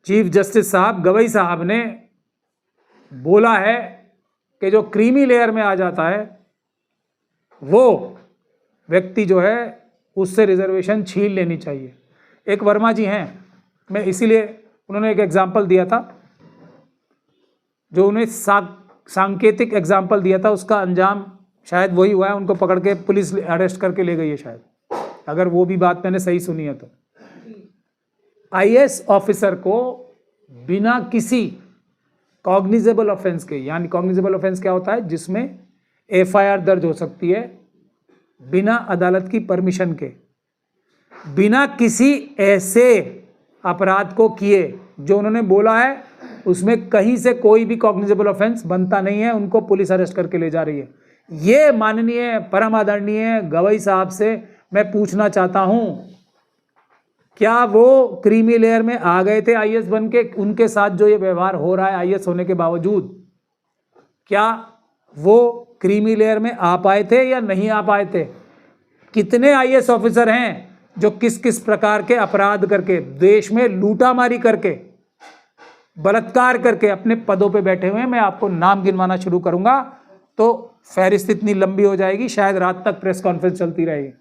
Chief justice साहब गवई साहब ने बोला है कि जो क्रीमी लेयर में आ जाता है वो व्यक्ति जो है उससे रिजर्वेशन छीन लेनी चाहिए। एक वर्मा जी हैं, मैं इसीलिए उन्होंने एक एग्जाम्पल दिया था, जो उन्हें सांकेतिक एग्जाम्पल दिया था, उसका अंजाम शायद वही हुआ है, उनको पकड़ के पुलिस अरेस्ट करके ले गई है शायद, अगर वो भी बात मैंने सही सुनी है तो। आईएएस ऑफिसर को बिना किसी कॉग्निजेबल ऑफेंस के, यानी कॉग्निजेबल ऑफेंस क्या होता है, जिसमें एफआईआर दर्ज हो सकती है बिना अदालत की परमिशन के, बिना किसी ऐसे अपराध को किए जो उन्होंने बोला है उसमें कहीं से कोई भी कॉग्निजेबल ऑफेंस बनता नहीं है, उनको पुलिस अरेस्ट करके ले जा रही है। ये माननीय परम आदरणीय गवई साहब से मैं पूछना चाहता हूं, क्या वो क्रीमी लेयर में आ गए थे आईएएस बन के? उनके साथ जो ये व्यवहार हो रहा है आईएएस होने के बावजूद, क्या वो क्रीमी लेयर में आ पाए थे या नहीं आ पाए थे? कितने आईएएस ऑफिसर हैं जो किस किस प्रकार के अपराध करके, देश में लूटामारी करके, बलात्कार करके अपने पदों पे बैठे हुए हैं। मैं आपको नाम गिनवाना शुरू करूंगा तो फहरिस्त इतनी लंबी हो जाएगी, शायद रात तक प्रेस कॉन्फ्रेंस चलती रहेगी।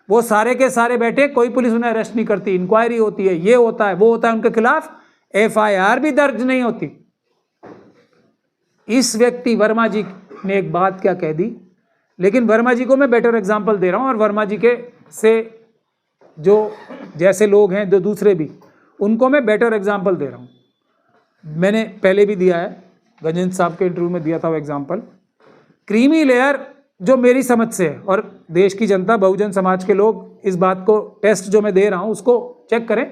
वो सारे के सारे बैठे, कोई पुलिस उन्हें अरेस्ट नहीं करती, इंक्वायरी होती है, ये होता है वो होता है, उनके खिलाफ एफआईआर भी दर्ज नहीं होती। इस व्यक्ति वर्मा जी ने एक बात क्या कह दी, लेकिन वर्मा जी को मैं बेटर एग्जाम्पल दे रहा हूं, और वर्मा जी के से जो जैसे लोग हैं जो दूसरे भी, उनको मैं बेटर एग्जाम्पल दे रहा हूं। मैंने पहले भी दिया है, गजेंद्र साहब के इंटरव्यू में दिया था वो एग्जाम्पल। क्रीमी लेयर जो मेरी समझ से है, और देश की जनता, बहुजन समाज के लोग इस बात को, टेस्ट जो मैं दे रहा हूं उसको चेक करें,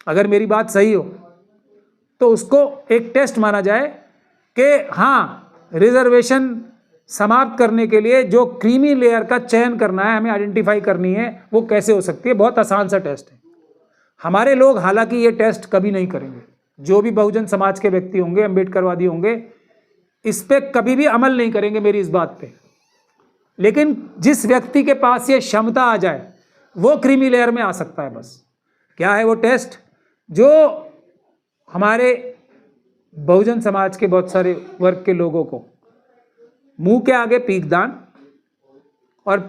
अगर मेरी बात सही हो तो उसको एक टेस्ट माना जाए कि हाँ, रिजर्वेशन समाप्त करने के लिए जो क्रीमी लेयर का चयन करना है, हमें आइडेंटिफाई करनी है, वो कैसे हो सकती है। बहुत आसान सा टेस्ट है। हमारे लोग हालांकि ये टेस्ट कभी नहीं करेंगे, जो भी बहुजन समाज के व्यक्ति होंगे, अम्बेडकरवादी होंगे, इस पे कभी भी अमल नहीं करेंगे मेरी इस बात पे। लेकिन जिस व्यक्ति के पास ये क्षमता आ जाए वो क्रीमी लेयर में आ सकता है। बस क्या है वो टेस्ट, जो हमारे बहुजन समाज के बहुत सारे वर्ग के लोगों को मुंह के आगे पीकदान और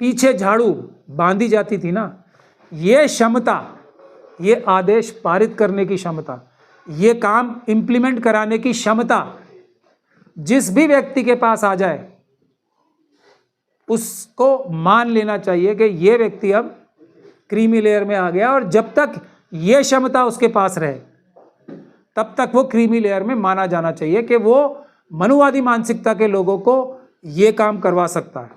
पीछे झाड़ू बांधी जाती थी ना, ये क्षमता, ये आदेश पारित करने की क्षमता, ये काम इंप्लीमेंट कराने की क्षमता जिस भी व्यक्ति के पास आ जाए उसको मान लेना चाहिए कि ये व्यक्ति अब क्रीमी लेयर में आ गया, और जब तक ये क्षमता उसके पास रहे तब तक वो क्रीमी लेयर में माना जाना चाहिए कि वो मनुवादी मानसिकता के लोगों को ये काम करवा सकता है।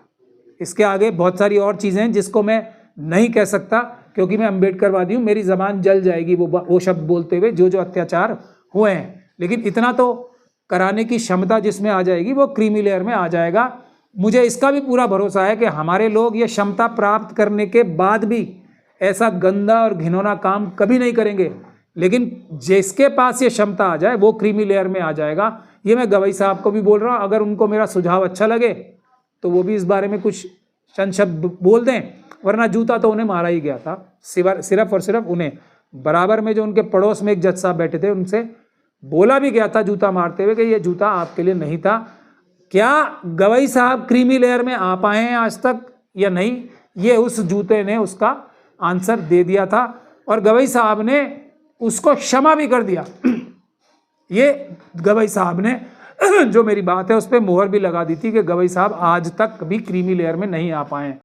इसके आगे बहुत सारी और चीज़ें हैं जिसको मैं नहीं कह सकता, क्योंकि मैं अम्बेडकरवादी हूँ, मेरी ज़बान जल जाएगी वो शब्द बोलते हुए जो जो अत्याचार हुए हैं। लेकिन इतना तो कराने की क्षमता जिसमें आ जाएगी वो क्रीमी लेयर में आ जाएगा। मुझे इसका भी पूरा भरोसा है कि हमारे लोग ये क्षमता प्राप्त करने के बाद भी ऐसा गंदा और घिनौना काम कभी नहीं करेंगे, लेकिन जिसके पास ये क्षमता आ जाए वो क्रीमी लेयर में आ जाएगा। ये मैं गवई साहब को भी बोल रहा हूँ, अगर उनको मेरा सुझाव अच्छा लगे तो वो भी इस बारे में कुछ चंद शब्द बोल दें, वरना जूता तो उन्हें मारा ही गया था, सिर्फ और सिर्फ उन्हें। बराबर में जो उनके पड़ोस में एक जज साहब बैठे थे, उनसे बोला भी गया था जूता मारते हुए कि ये जूता आपके लिए नहीं था। क्या गवई साहब क्रीमी लेयर में आ पाए हैं आज तक या नहीं, ये उस जूते ने उसका आंसर दे दिया था, और गवई साहब ने उसको क्षमा भी कर दिया। ये गवई साहब ने जो मेरी बात है उस पर मोहर भी लगा दी थी कि गवई साहब आज तक भी क्रीमी लेयर में नहीं आ पाए हैं।